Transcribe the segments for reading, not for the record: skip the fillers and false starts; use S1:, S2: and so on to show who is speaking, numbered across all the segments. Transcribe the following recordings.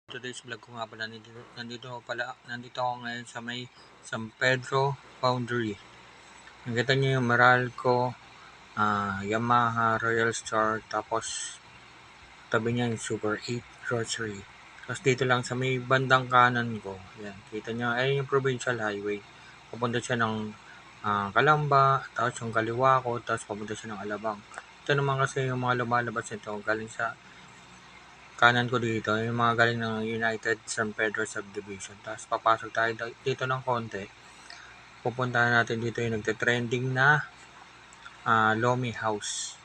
S1: Today's vlog ko nga pala, nandito ako ngayon sa may San Pedro Boundary. Nakita niyo yung Meralco, Yamaha, Royal Star, tapos tabi niya yung Super 8 Grocery. Tapos dito lang sa may bandang kanan ko, yan, kita niyo, ay yung Provincial Highway. Papunta siya ng Calamba, tapos yung kaliwa ko, tapos papunta siya ng Alabang. Ito naman kasi yung mga lumalabas nito, galing sa kanan ko dito, yung mga galing ng United San Pedro Subdivision. Tapos papasok tayo dito ng konti. Pupuntahan natin dito yung nagte-trending na Lomi House.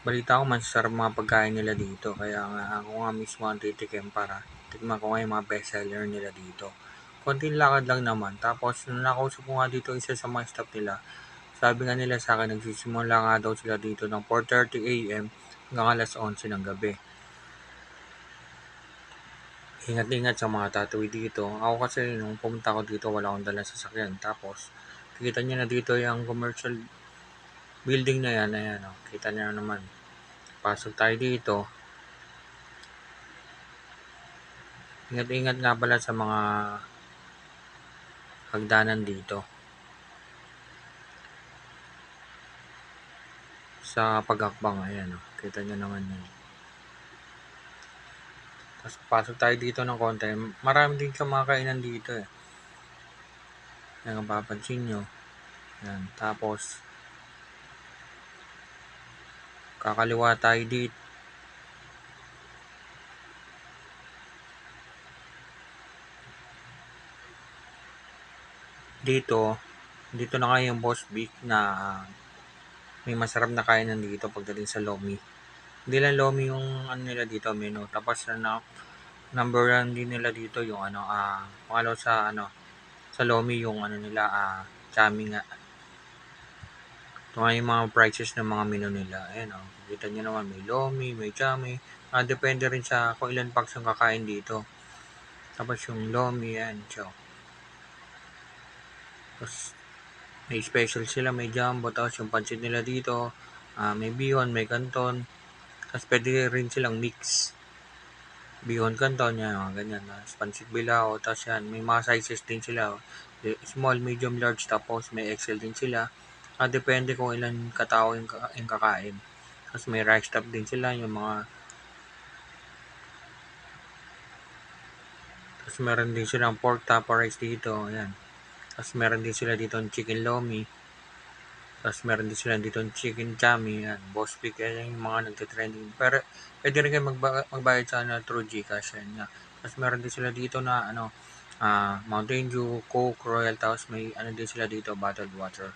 S1: Balita ko masarap mga pagkain nila dito. Kaya nga ako nga mismo ang titikim para tikman ko nga yung mga bestseller nila dito. Konting lakad lang naman. Tapos nung nakausap ko nga dito isa sa mga staff nila, sabi nga nila sa akin, nagsisimula nga daw sila dito ng 4:30 AM hanggang alas 11 ng gabi. Ingat-ingat sa mga tatawid dito. Ako kasi nung pumunta ko dito wala akong dalang sasakyan. Tapos kita niyo na dito yung commercial building na yan. Ayan, oh. Kita niyo naman. Pasok tayo dito. Ingat-ingat nga pala sa mga hagdanan dito. Sa pag-akbang. Ayan, oh. Kita niyo naman yan. Tapos pasok tayo dito ng konti. Marami din sa mga kainan dito eh. Yan ang papansin nyo. Yan. Tapos kakaliwa tayo dito. Dito na nga yung Boss Beef na may masarap na kainan dito pagdating sa Lomi. Hindi lang Lomi yung ano nila dito menu. Tapos number 1 din nila dito yung pangalaw sa Lomi yung nila chami nga. Ito nga yung mga prices ng mga menu nila. Ayan o. Kita nyo naman may Lomi, may chami. Depende rin sa kung ilan packs yung kakain dito. Tapos yung Lomi yan. So, tapos may special sila, may jumbo. Tapos yung pancit nila dito. May bihon, may canton. Tapos pwede rin silang mix. Bihon canton yan, mga ganyan. Tapos pancit bilao. Tapos yan, may mga sizes din sila. Small, medium, large. Tapos may XL din sila. Depende kung ilan katao yung kakain. Tapos may rice top din sila. Yung mga tapos meron din silang pork tapo rice dito. Ayan. Tapos meron din sila dito ng chicken lomi. Tapos meron din sila dito ng chicken chami. Yan. Boss Pick. Yan yung mga nagtitrending. Pero pwede rin kayo magbayad sa through Gcash. Yan nga. Tapos meron din sila dito na Mountain Dew, Coke, Royal. Tapos may din sila dito, bottled water.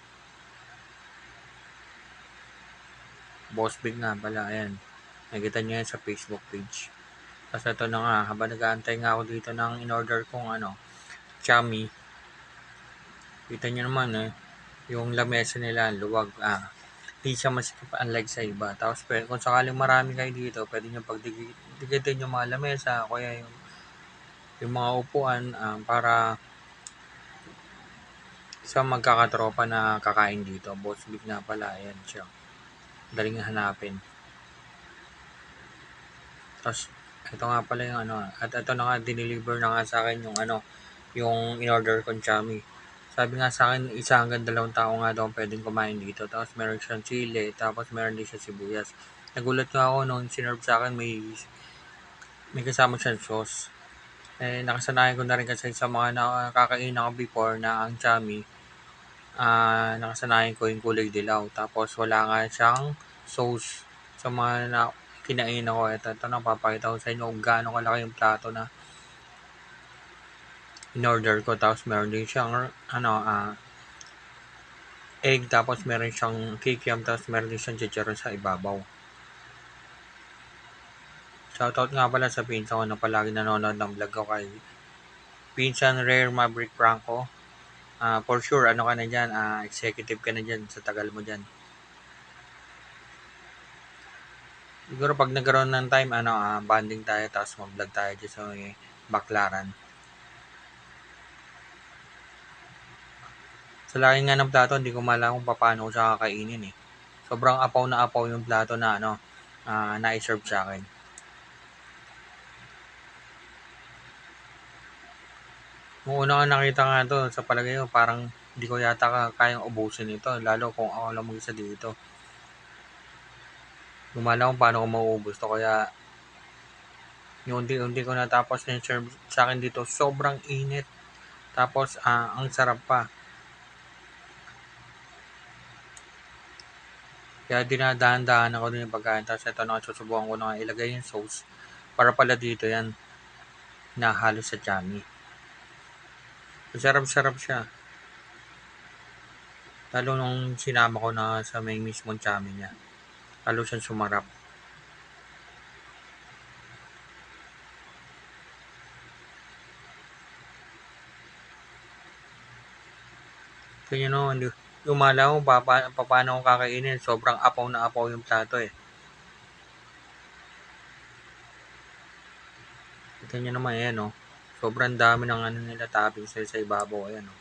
S1: Boss Big nga pala. Ayan. Nakita nyo yan sa Facebook page. Tapos ito na nga. Habang nag-aantay nga ako dito ng in-order kong chami. Kita nyo naman yung lamesa nila, luwag. Hindi siya masikip unlike sa iba. Tapos kung sakaling marami kayo dito, pwede nyo pagdikitin yung mga lamesa, kaya yung mga upuan para sa magkakatropa na kakain dito. Boss Big nga pala, ayan siya. Daling hanapin. Tapos ito nga pala yung at ito na nga dineliver na nga sa akin yung in-order kong chami. Sabi nga sa akin, 1 hanggang 2 tao nga daw pwedeng kumain dito. Tapos meron siyang chile, tapos meron din siya sibuyas. Nagulat nga ako nung sinerve sa akin, may kasama siyang sauce. Nakasanayan ko na rin kasi sa mga nakakain ako before na ang chami, nakasanayan ko yung kulay dilaw. Tapos wala nga siyang sauce. Sa mga kinain ako, ito napapakita ko sa inyo kung gaano kalaki yung plato na in-order ko. Tapos meron din siyang egg, tapos meron siyang kikiam, tapos meron din siyang chicharon sa ibabaw. Shoutout nga pala sa pinsan ko na palagi nanonood ng vlog ko, kay Pinsan Rare Maverick Franco. For sure, ka na dyan, executive ka na dyan sa tagal mo dyan. Siguro pag nagkaroon ng time, banding tayo, tapos mag-vlog tayo dyan sa Baclaran. Sa laki nga ng plato, hindi ko malaman kung paano ko siya kakainin eh. Sobrang apaw na apaw yung plato na na-serve sa akin. Nung una ko nakita nga 'to, sa palagay ko parang hindi ko yata kayang ubusin ito, lalo kung ako lang mag-isa dito. Gumala kung paano ko mauubos 'to, kaya yung unti-unti ko natapos na yung serve sa'kin dito. Sobrang init, tapos, ang sarap pa. Kaya dinadahan-dahan ako din yung pagkain, tapos ito na susubukan ko na nga ilagay yung sauce para pala dito yan nahalo sa tummy. Masarap-sarap siya. Lalo nung sinama ko na sa may mismong tummy niya. Lalo siyang sumarap. Kaya no, lumala ko paano ko kakainin. Sobrang apaw na apaw yung plato eh. Kita nyo naman, ayan oh. Sobrang dami ng ano nila toppings sa ibabaw. Ayan oh.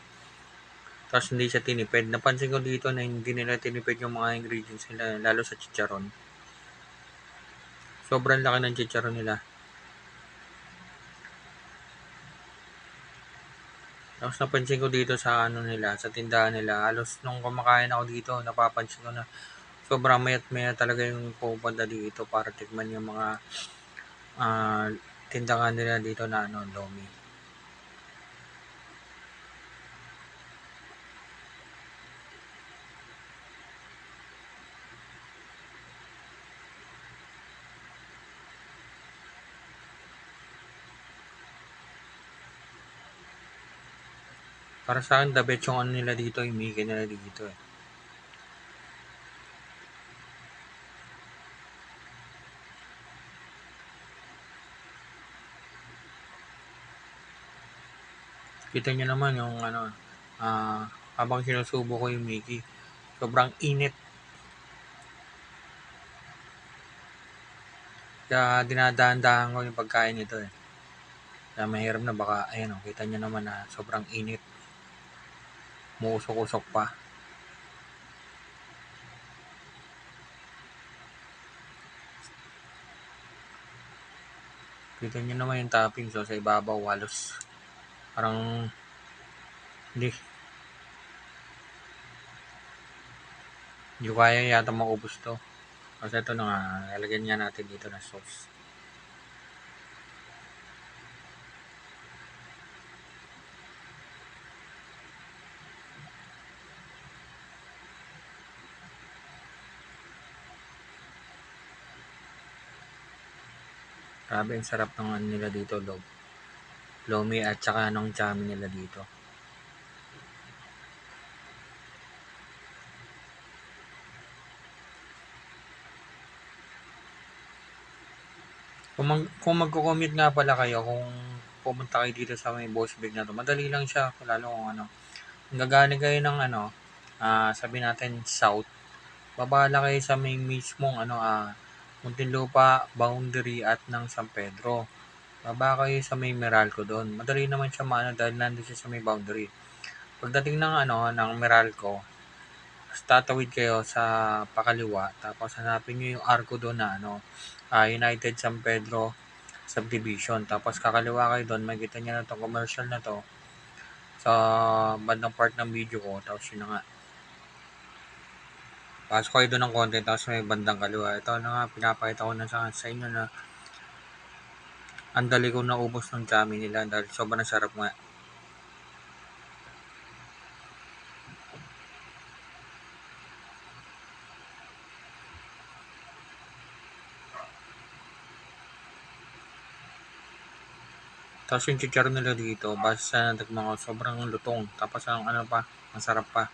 S1: Tapos hindi siya tinipid. Napansin ko dito na hindi nila tinipid yung mga ingredients nila, lalo sa chicharon. Sobrang laki ng chicharon nila. Tapos napansin ko dito sa ano nila, sa tindahan nila, halos nung kumakain ako dito, napapansin ko na sobrang mayat-maya talaga yung pupunta dito para tikman yung mga ah, tindahan nila dito na ano, lomi. Para sa akin, the best yung ano nila dito, yung Mickey nila dito eh. Kita nyo naman yung ano, habang sinusubo ko yung Mickey, sobrang init. Kaya dinadahan-dahan ko yung pagkain nito eh. Kaya mahirap na baka, ayan o, kita nyo naman na sobrang init. Muusok-usok pa. Kita nyo naman yung toppings so, sa ibabaw, halos parang hindi, hindi ko kaya yata maubos to. Kasi ito na nga, lalagyan nga natin dito na sauce. Grabe, ang sarap ng ano nila dito, lomi at saka anong chami nila dito. Kung magko-commute nga pala kayo, kung pumunta kayo dito sa may Boss Big na to, madali lang siya, lalo kung ano, kung gagaling kayo ng ano, sabi natin south, babala kayo sa may mismong ano, Muntinlupa, Boundary at ng San Pedro. Baba kayo sa may Meralco doon. Madali naman siya maano dahil nandun siya sa may boundary. Pagdating ng ano, ng Meralco, tatawid kayo sa pakaliwa, tapos hanapin nyo yung arko doon na ano, United San Pedro Subdivision. Tapos kakaliwa kayo doon, makikita nyo na itong commercial na to sa bandang part ng video ko. Tapos yun na nga, pasok kayo doon ng konti, tapos may bandang kaliwa. Ito na nga, pinapakita ko na sa inyo na ang dali ko naubos ng chami nila dahil sobrang sarap nga. Tapos yung chicharon nila dito, basta sa nagmang sobrang lutong. Tapos ang ano pa, masarap pa.